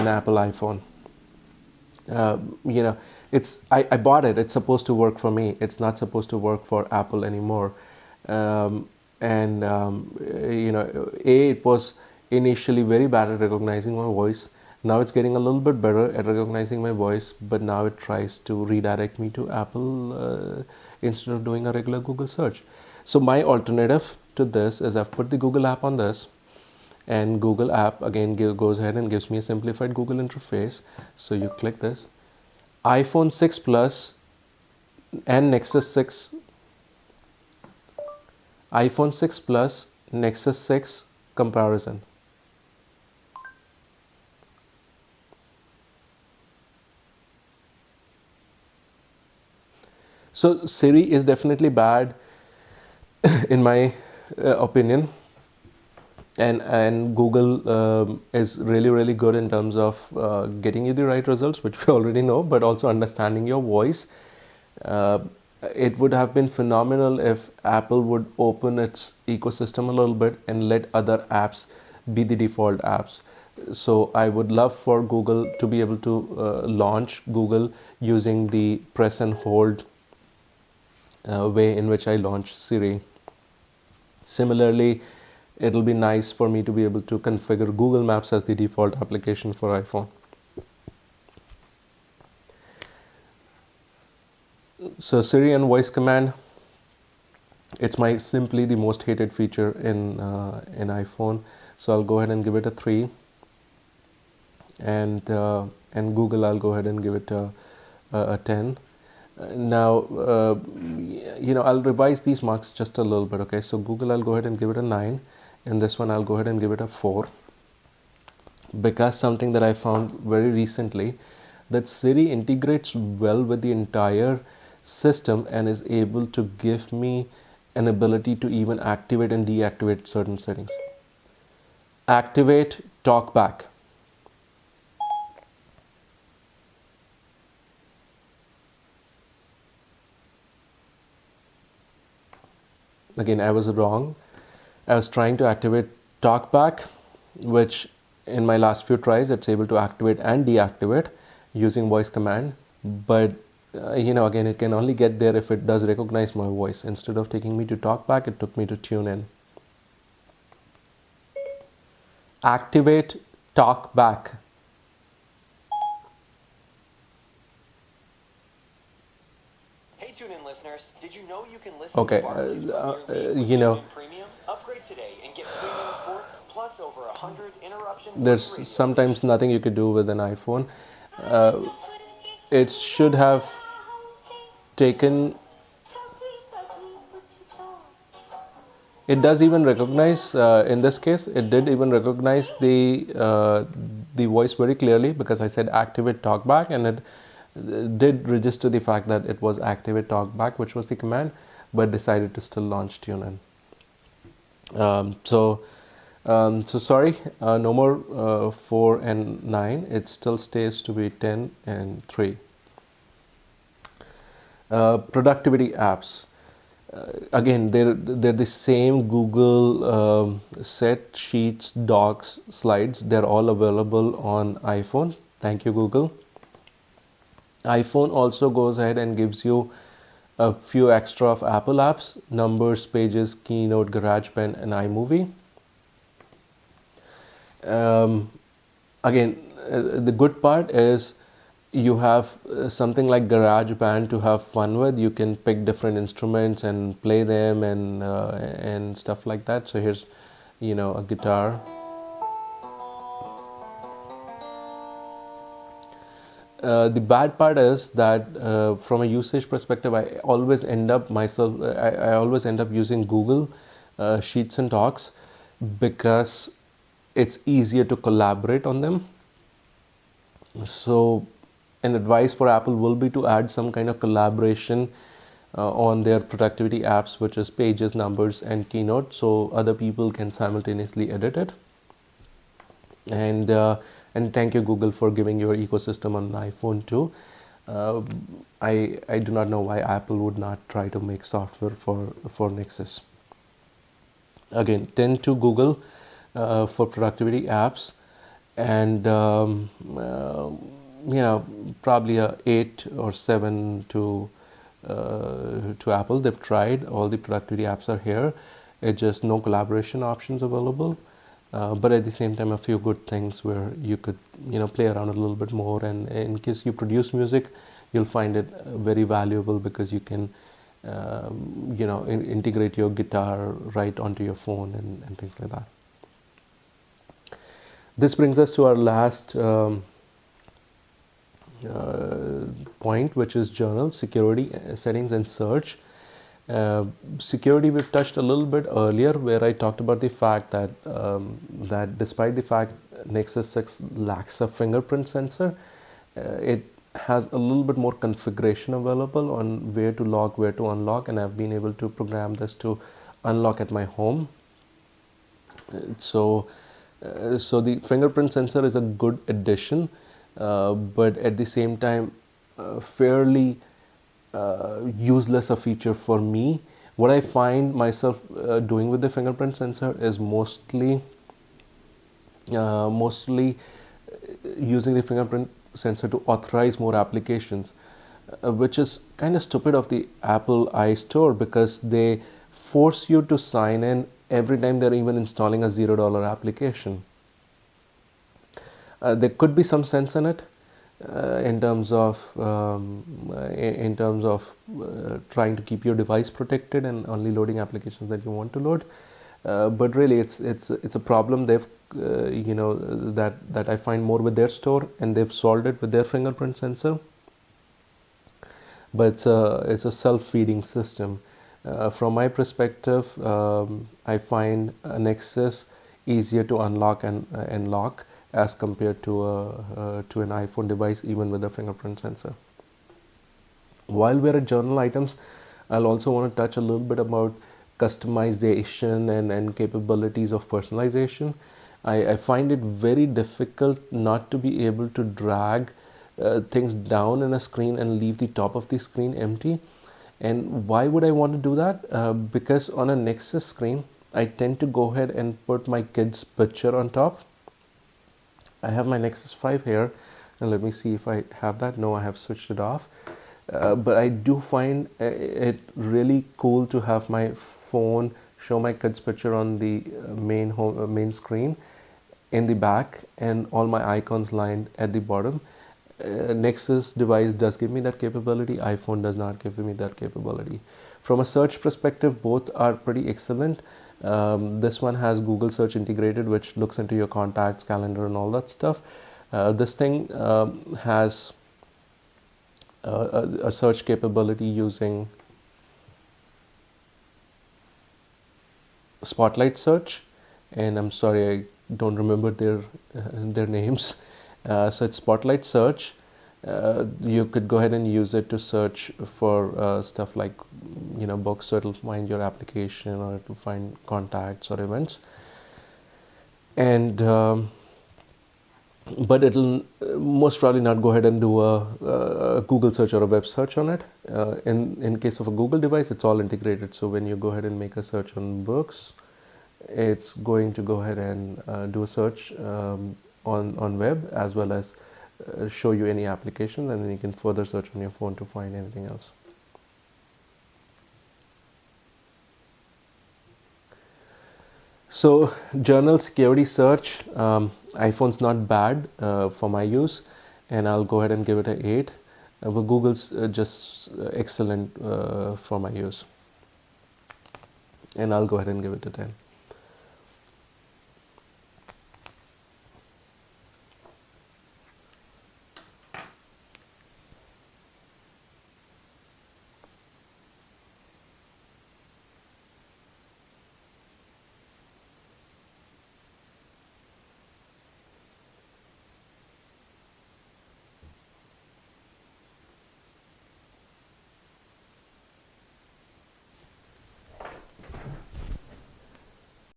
an Apple iPhone. You know, I bought it. It's supposed to work for me. It's not supposed to work for Apple anymore. And you know, it was initially very bad at recognizing my voice. Now it's getting a little bit better at recognizing my voice, but now it tries to redirect me to Apple instead of doing a regular Google search. So my alternative to this is I've put the Google app on this, and Google app again goes ahead and gives me a simplified Google interface. So you click this, iPhone 6 Plus and Nexus 6, iPhone 6 Plus, Nexus 6 comparison. So Siri is definitely bad in my opinion, and Google is really good in terms of getting you the right results, which we already know, but also understanding your voice. It would have been phenomenal if Apple would open its ecosystem a little bit and let other apps be the default apps. So I would love for Google to be able to launch Google using the press and hold way in which I launch Siri. Similarly, it'll be nice for me to be able to configure Google Maps as the default application for iPhone. So Siri and voice command, it's my simply the most hated feature in iPhone. So I'll go ahead and give it a 3, and Google I'll go ahead and give it a 10. Now you know, I'll revise these marks just a little bit. Okay, so Google I'll go ahead and give it a 9, and this one I'll go ahead and give it a 4, because something that I found very recently, that Siri integrates well with the entire system and is able to give me an ability to even activate and deactivate certain settings. Activate talkback. Again, I was wrong. I was trying to activate talkback, which in my last few tries it's able to activate and deactivate using voice command, but you know, again, it can only get there if it does recognize my voice. Instead of taking me to talkback, it took me to tune in. Activate talkback. Hey, tune in listeners. Did you know you can listen Okay, to Barclays Premier League with you know, TuneIn Premium? Upgrade today and get premium sports plus over 100 interruption-free there's radio sometimes stations. nothing you could do with an iPhone. It should have taken, it does even recognize, in this case it did even recognize the voice very clearly, because I said activate talkback, and it did register the fact that it was activate talkback, which was the command, but decided to still launch TuneIn. So sorry, no more 4 and 9. It still stays to be 10 and 3. Productivity apps. Again, they're the same Google set, sheets, docs, slides. They're all available on iPhone. Thank you, Google. iPhone also goes ahead and gives you a few extra of Apple apps: Numbers, Pages, Keynote, GarageBand, and iMovie. Again, the good part is you have something like GarageBand to have fun with. You can pick different instruments and play them, and stuff like that. So here's, you know, a guitar. The bad part is that from a usage perspective, I always end up using Google Sheets and Docs, because it's easier to collaborate on them. So an advice for Apple will be to add some kind of collaboration on their productivity apps, which is Pages, Numbers, and Keynote, so other people can simultaneously edit it. And thank you, Google, for giving your ecosystem on an iPhone too. I do not know why Apple would not try to make software for Nexus. Again, 10 to Google for productivity apps. and you know, probably a 8 or 7 to Apple. They've tried, all the productivity apps are here. It's just no collaboration options available, but at the same time a few good things where you could, you know, play around a little bit more, and in case you produce music, you'll find it very valuable because you can you know, integrate your guitar right onto your phone and things like that. This brings us to our last point, which is journal security, settings, and search. Security we've touched a little bit earlier, where I talked about the fact that that despite the fact Nexus 6 lacks a fingerprint sensor, it has a little bit more configuration available on where to lock, where to unlock, and I've been able to program this to unlock at my home. So the fingerprint sensor is a good addition, but at the same time fairly useless a feature for me. What I find myself doing with the fingerprint sensor is mostly using the fingerprint sensor to authorize more applications, which is kind of stupid of the Apple iStore, because they force you to sign in every time they're even installing a $0 application. There could be some sense in it, in terms of trying to keep your device protected and only loading applications that you want to load. But really, it's a problem they've you know, that I find more with their store, and they've solved it with their fingerprint sensor. But it's a self-feeding system. From my perspective, I find a Nexus easier to unlock and lock as compared to an iPhone device, even with a fingerprint sensor. While we're at journal items, I'll also want to touch a little bit about customization and capabilities of personalization. I find it very difficult not to be able to drag things down in a screen and leave the top of the screen empty. And why would I want to do that? Because on a Nexus screen, I tend to go ahead and put my kid's picture on top. I have my Nexus 5 here, and let me see if I have that. No, I have switched it off. But I do find it really cool to have my phone show my kid's picture on the main screen in the back, and all my icons lined at the bottom. Nexus device does give me that capability. iPhone does not give me that capability. From a search perspective, both are pretty excellent. This one has Google search integrated, which looks into your contacts, calendar, and all that stuff. This thing has a search capability using Spotlight search, and I'm sorry, I don't remember their names. So it's Spotlight search. You could go ahead and use it to search for stuff like, you know, books, so it'll find your application, or it'll find contacts or events. And but it'll most probably not go ahead and do a Google search or a web search on it. In case of a Google device, it's all integrated. So when you go ahead and make a search on books, it's going to go ahead and do a search on web, as well as show you any application, and then you can further search on your phone to find anything else. So journal security search, iPhone's not bad for my use, and I'll go ahead and give it an 8. But Google's just excellent for my use, and I'll go ahead and give it a 10.